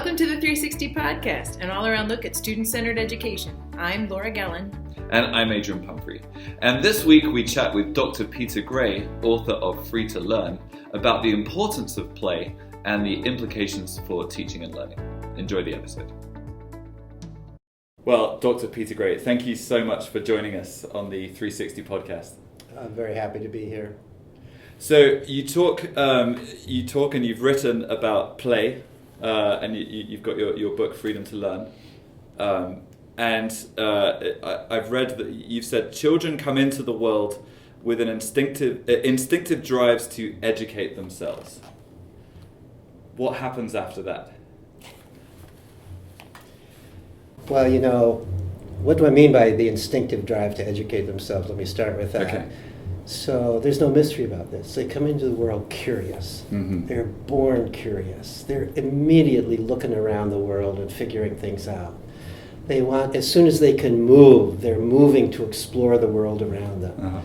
Welcome to the 360 Podcast, an all-around look at student-centered education. I'm Laura Gellin. And I'm Adrian Pumphrey. And this week we chat with Dr. Peter Gray, author of Free to Learn, about the importance of play and the implications for teaching and learning. Enjoy the episode. Well, Dr. Peter Gray, thank you so much for joining us on the 360 Podcast. I'm very happy to be here. So you talk and you've written about play, and you've got your book Freedom to Learn, I've read that you've said children come into the world with an instinctive drives to educate themselves. What happens after that? Well, what do I mean by the instinctive drive to educate themselves? Let me start with that. Okay. So there's no mystery about this. They come into the world curious. Mm-hmm. They're born curious. They're immediately looking around the world and figuring things out. They want, as soon as they can move, they're moving to explore the world around them. Uh-huh.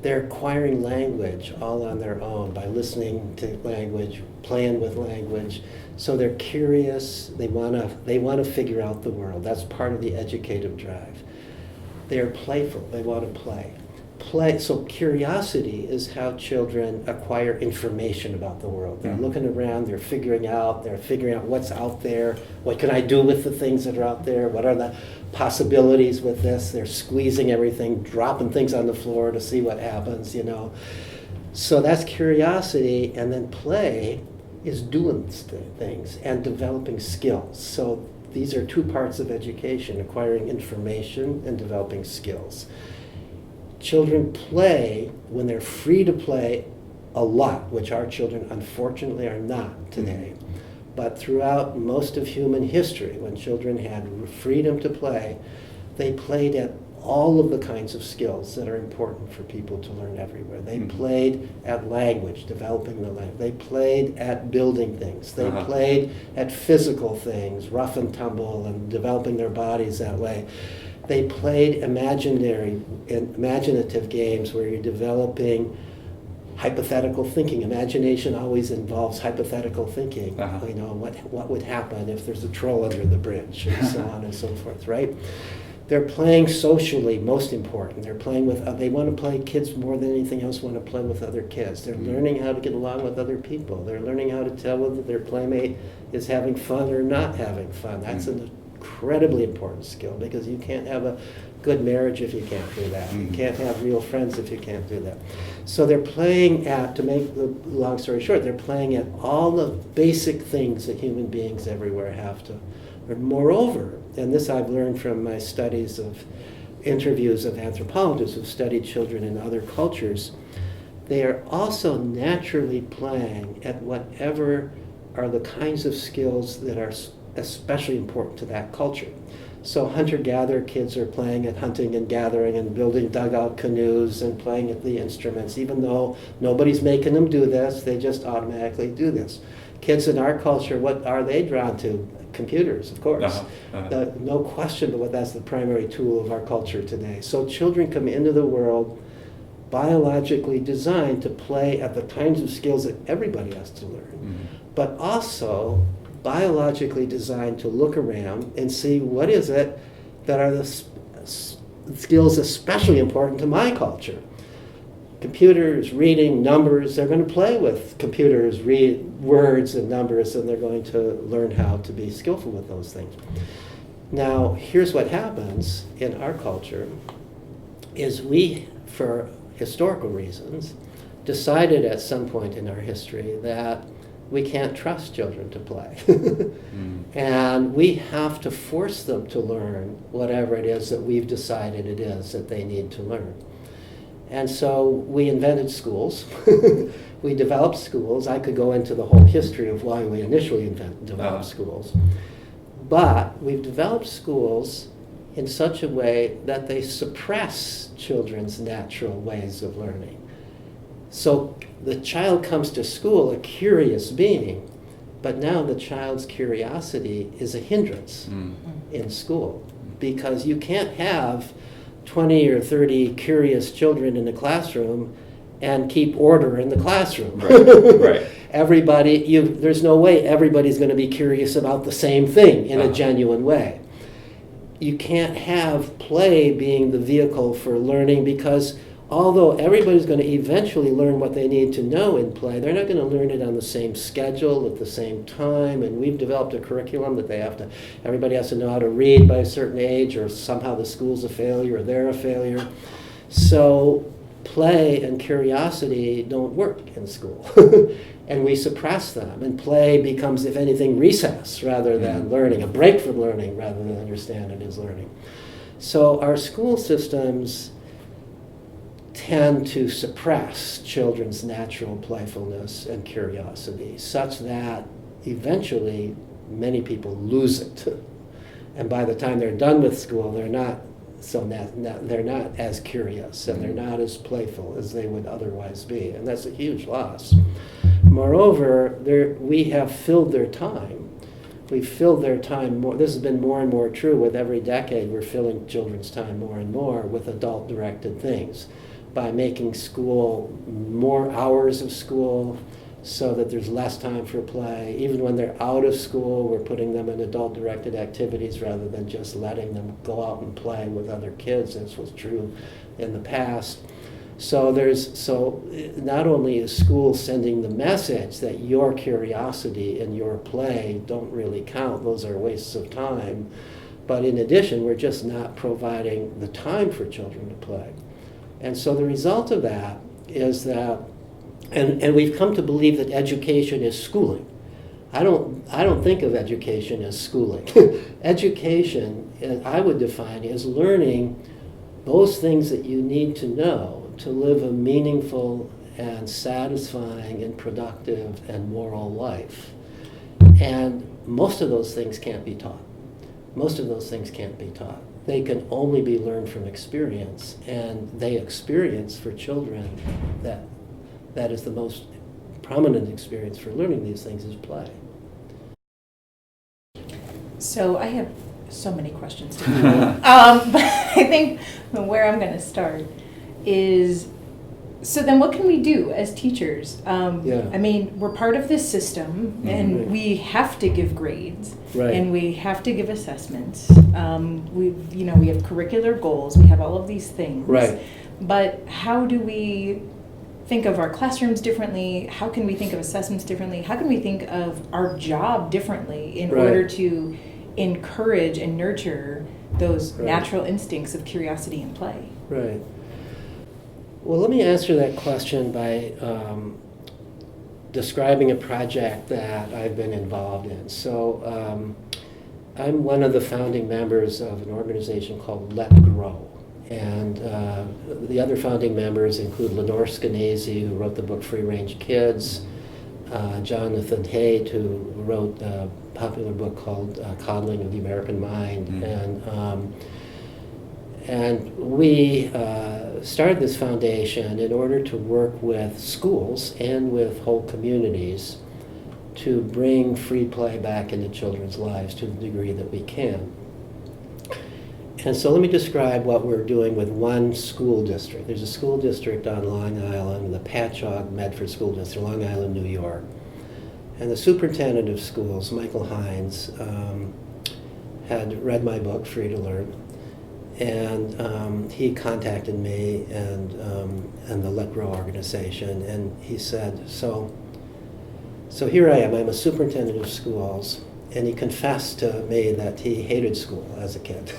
They're acquiring language all on their own by listening to language, playing with language. So they're curious. They want to figure out the world. That's part of the educative drive. They're playful. They want to play. So curiosity is how children acquire information about the world. They're looking around, they're figuring out what's out there, what can I do with the things that are out there, what are the possibilities with this. They're squeezing everything, dropping things on the floor to see what happens, So that's curiosity, and then play is doing things and developing skills. So these are two parts of education, acquiring information and developing skills. Children play when they're free to play a lot, which our children unfortunately are not today. But throughout most of human history, when children had freedom to play, they played at all of the kinds of skills that are important for people to learn everywhere. They played at language, developing the language. They played at building things. They played at physical things, rough and tumble, and developing their bodies that way. They played imaginative games where you're developing hypothetical thinking. Imagination always involves hypothetical thinking. What would happen if there's a troll under the bridge, and so on and so forth, right? They're playing socially, most important. They're playing with, they want to play, kids more than anything else want to play with other kids. They're learning how to get along with other people. They're learning how to tell whether their playmate is having fun or not having fun. That's an incredibly important skill, because you can't have a good marriage if you can't do that. You can't have real friends if you can't do that. So they're playing at, to make the long story short, they're playing at all the basic things that human beings everywhere have to learn. Moreover, and this I've learned from my studies of interviews of anthropologists who've studied children in other cultures, they are also naturally playing at whatever are the kinds of skills that are especially important to that culture. So hunter-gatherer kids are playing at hunting and gathering and building dugout canoes and playing at the instruments, even though nobody's making them do this, they just automatically do this. Kids in our culture, what are they drawn to? Computers, of course. No question but that's the primary tool of our culture today. So children come into the world biologically designed to play at the kinds of skills that everybody has to learn, but also biologically designed to look around and see what is it that are the skills especially important to my culture. Computers, reading, numbers, they're going to play with computers, read words and numbers, and they're going to learn how to be skillful with those things. Now, here's what happens in our culture is we, for historical reasons, decided at some point in our history that we can't trust children to play. And we have to force them to learn whatever it is that we've decided it is that they need to learn. And so we invented schools. We developed schools. I could go into the whole history of why we initially developed schools. But we've developed schools in such a way that they suppress children's natural ways of learning. So the child comes to school a curious being, but now the child's curiosity is a hindrance in school, because you can't have 20 or 30 curious children in the classroom and keep order in the classroom. Right. there's no way everybody's going to be curious about the same thing in a genuine way. You can't have play being the vehicle for learning, because although everybody's going to eventually learn what they need to know in play, they're not going to learn it on the same schedule at the same time. And we've developed a curriculum that everybody has to know how to read by a certain age, or somehow the school's a failure or they're a failure. So play and curiosity don't work in school. And we suppress them, and play becomes, if anything, recess rather than learning, a break from learning rather than understand it as learning. So our school systems tend to suppress children's natural playfulness and curiosity, such that eventually many people lose it. And by the time they're done with school, they're not as curious, and they're not as playful as they would otherwise be, and that's a huge loss. Moreover, we have filled their time. We've filled their time more. This has been more and more true with every decade. We're filling children's time more and more with adult-directed things by making school more hours of school so that there's less time for play. Even when they're out of school, we're putting them in adult-directed activities rather than just letting them go out and play with other kids, as was true in the past. So not only is school sending the message that your curiosity and your play don't really count, those are wastes of time, but in addition, we're just not providing the time for children to play. And so the result of that is that, and we've come to believe that education is schooling. I don't think of education as schooling. Education, I would define as learning those things that you need to know to live a meaningful and satisfying and productive and moral life. And most of those things can't be taught. They can only be learned from experience, and they experience for children that is the most prominent experience for learning these things is play. So I have so many questions to you. But I think where I'm going to start is, so then what can we do as teachers? I mean, we're part of this system, and we have to give grades, and we have to give assessments. We have curricular goals. We have all of these things. Right. But how do we think of our classrooms differently? How can we think of assessments differently? How can we think of our job differently in order to encourage and nurture those natural instincts of curiosity and play? Right. Well, let me answer that question by describing a project that I've been involved in. So I'm one of the founding members of an organization called Let Grow. And the other founding members include Lenore Skenazy, who wrote the book Free Range Kids, Jonathan Haidt, who wrote a popular book called Coddling of the American Mind. And we started this foundation in order to work with schools and with whole communities to bring free play back into children's lives to the degree that we can. And so let me describe what we're doing with one school district. There's a school district on Long Island, the Patchogue Medford School District, Long Island, New York. And the superintendent of schools, Michael Hines, had read my book, Free to Learn. And he contacted me and the Let Grow organization, and he said, so here I am, I'm a superintendent of schools, and he confessed to me that he hated school as a kid.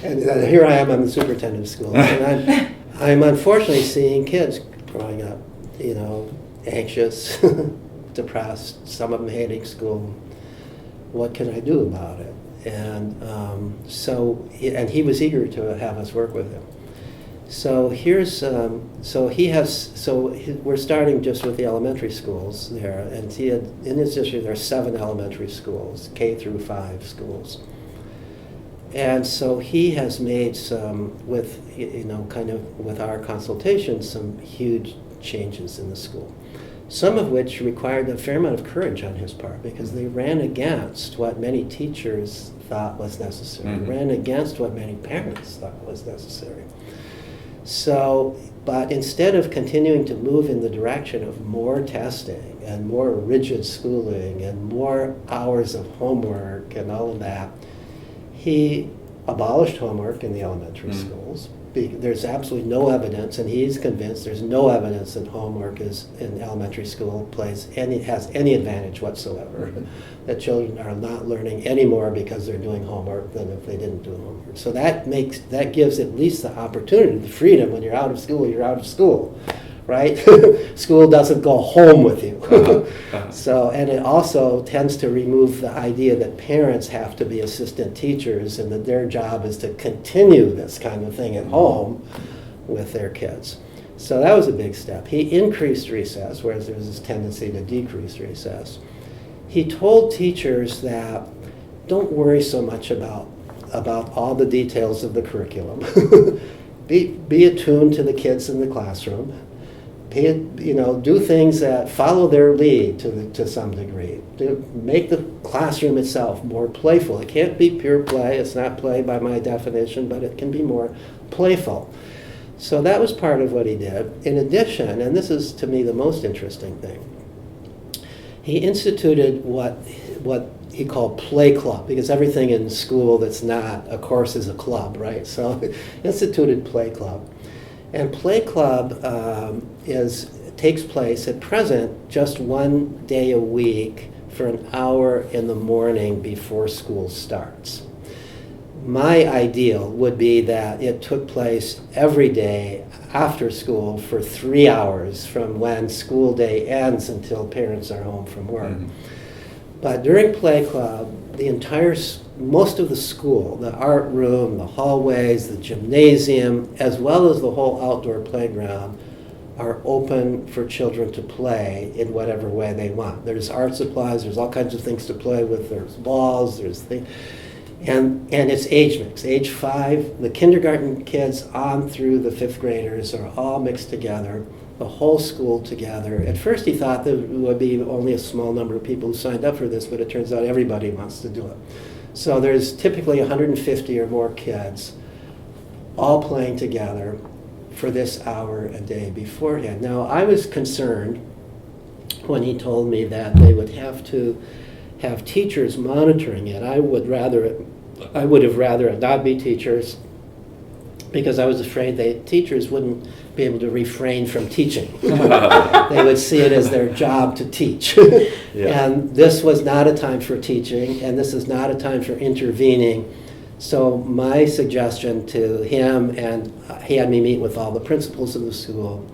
And here I am, I'm the superintendent of schools, and I'm unfortunately seeing kids growing up, anxious, depressed, some of them hating school. What can I do about it? And and he was eager to have us work with him. So we're starting just with the elementary schools there, and in his district there are 7 elementary schools, K through 5 schools. And so he has made with our consultation, some huge changes in the school. Some of which required a fair amount of courage on his part, because they ran against what many teachers thought was necessary, ran against what many parents thought was necessary. So, but instead of continuing to move in the direction of more testing and more rigid schooling and more hours of homework and all of that, he abolished homework in the elementary schools. There's absolutely no evidence, and he's convinced there's no evidence that homework is in elementary school has any advantage whatsoever. That children are not learning any more because they're doing homework than if they didn't do homework. So that gives at least the opportunity, the freedom. When you're out of school, you're out of school, right? School doesn't go home with you. So, and it also tends to remove the idea that parents have to be assistant teachers and that their job is to continue this kind of thing at home with their kids. So that was a big step. He increased recess, whereas there was this tendency to decrease recess. He told teachers that don't worry so much about all the details of the curriculum. Be attuned to the kids in the classroom. Do things that follow their lead to some degree. To make the classroom itself more playful. It can't be pure play. It's not play by my definition, but it can be more playful. So that was part of what he did. In addition, and this is to me the most interesting thing, he instituted what he called play club, because everything in school that's not a course is a club, right? So instituted play club. And Play Club takes place at present just one day a week for an hour in the morning before school starts. My ideal would be that it took place every day after school for 3 hours from when school day ends until parents are home from work. But during Play Club, most of the school, the art room, the hallways, the gymnasium, as well as the whole outdoor playground, are open for children to play in whatever way they want. There's art supplies, there's all kinds of things to play with, there's balls, there's things. And it's age mix. Age 5, the kindergarten kids on through the 5th graders are all mixed together, the whole school together. At first he thought there would be only a small number of people who signed up for this, but it turns out everybody wants to do it. So there's typically 150 or more kids all playing together for this hour a day beforehand. Now, I was concerned when he told me that they would have to have teachers monitoring it. I would have rather it not be teachers, because I was afraid that teachers wouldn't be able to refrain from teaching. They would see it as their job to teach. And this was not a time for teaching, and this is not a time for intervening. So my suggestion to him, and he had me meet with all the principals of the school,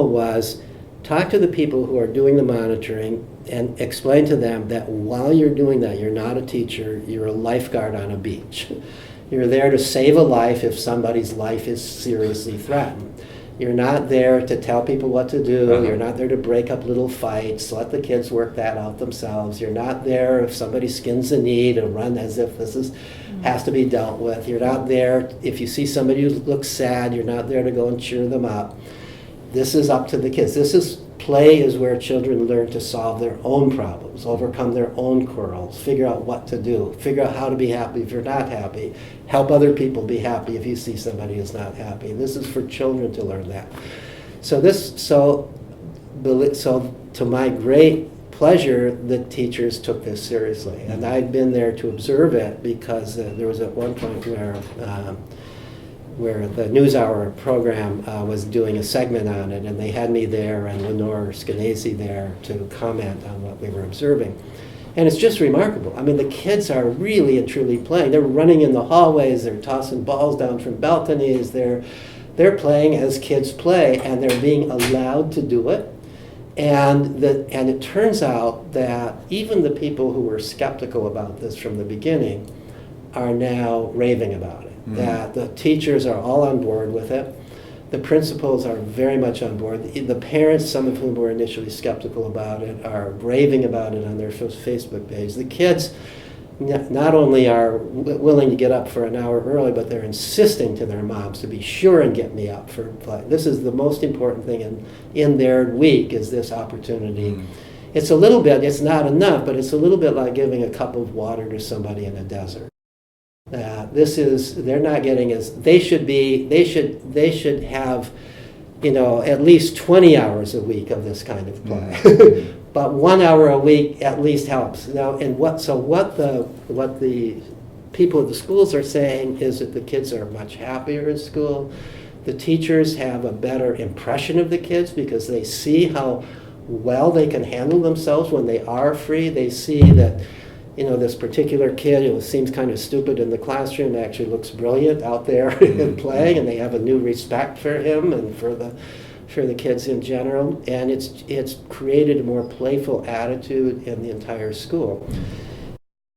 was talk to the people who are doing the monitoring and explain to them that while you're doing that, you're not a teacher, you're a lifeguard on a beach. You're there to save a life if somebody's life is seriously threatened. You're not there to tell people what to do. You're not there to break up little fights. Let the kids work that out themselves. You're not there if somebody skins a knee to run as if has to be dealt with. You're not there if you see somebody who looks sad. You're not there to go and cheer them up. This is up to the kids. Play is where children learn to solve their own problems, overcome their own quarrels, figure out what to do, figure out how to be happy if you're not happy, help other people be happy if you see somebody who's not happy. This is for children to learn that. So to my great pleasure, the teachers took this seriously. And I'd been there to observe it because there was at one point where the NewsHour program was doing a segment on it, and they had me there and Lenore Skenazy there to comment on what we were observing. And it's just remarkable. I mean, the kids are really and truly playing. They're running in the hallways, they're tossing balls down from balconies, they're playing as kids play, and they're being allowed to do it. And it turns out that even the people who were skeptical about this from the beginning are now raving about it. That the teachers are all on board with it. The principals are very much on board. The parents, some of whom were initially skeptical about it, are raving about it on their Facebook page. The kids not only are willing to get up for an hour early, but they're insisting to their moms to be sure and get me up for play. This is the most important thing in their week, is this opportunity. It's not enough, but it's a little bit like giving a cup of water to somebody in a desert. They're not getting as, they should have, at least 20 hours a week of this kind of play. But 1 hour a week at least helps. Now, and what the people at the schools are saying is that the kids are much happier in school. The teachers have a better impression of the kids because they see how well they can handle themselves when they are free. They see that, this particular kid who seems kind of stupid in the classroom actually looks brilliant out there and playing, and they have a new respect for him and for the kids in general. And it's created a more playful attitude in the entire school.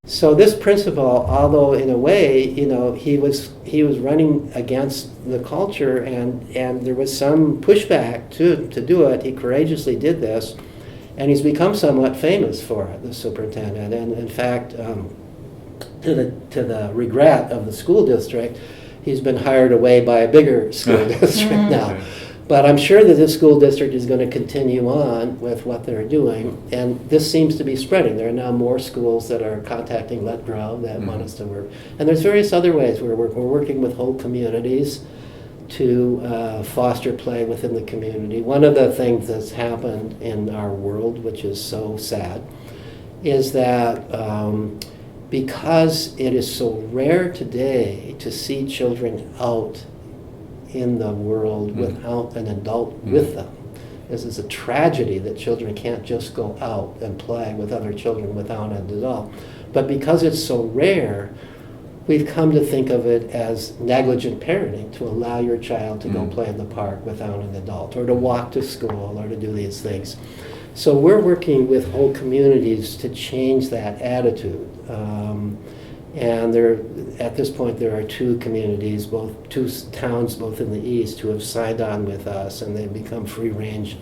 So this principal, although in a way, he was running against the culture, and there was some pushback to do it. He courageously did this, and he's become somewhat famous for it, the superintendent. And in fact, to the regret of the school district, he's been hired away by a bigger school district now. But I'm sure that this school district is going to continue on with what they're doing, and this seems to be spreading. There are now more schools that are contacting Let Grow that want us to work. And there's various other ways where we're working with whole communities to foster play within the community. One of the things that's happened in our world, which is so sad, is that because it is so rare today to see children out in the world without an adult with them. This is a tragedy that children can't just go out and play with other children without an adult. But because it's so rare, we've come to think of it as negligent parenting, to allow your child to go play in the park without an adult, or to walk to school, or to do these things. So we're working with whole communities to change that attitude. And at this point, there are two communities, two towns, both in the east, who have signed on with us, and they've become free-range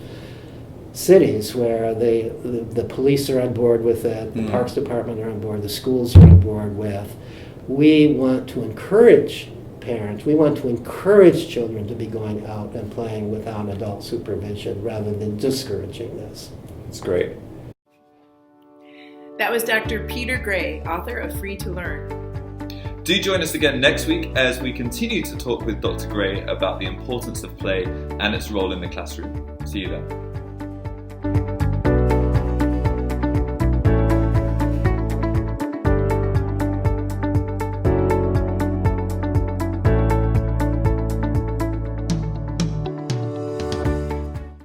cities where the police are on board with it, the Parks Department are on board, the schools are on board with. We want to encourage parents, we want to encourage children to be going out and playing without adult supervision rather than discouraging this. That's great. That was Dr. Peter Gray, author of Free to Learn. Do join us again next week as we continue to talk with Dr. Gray about the importance of play and its role in the classroom. See you then.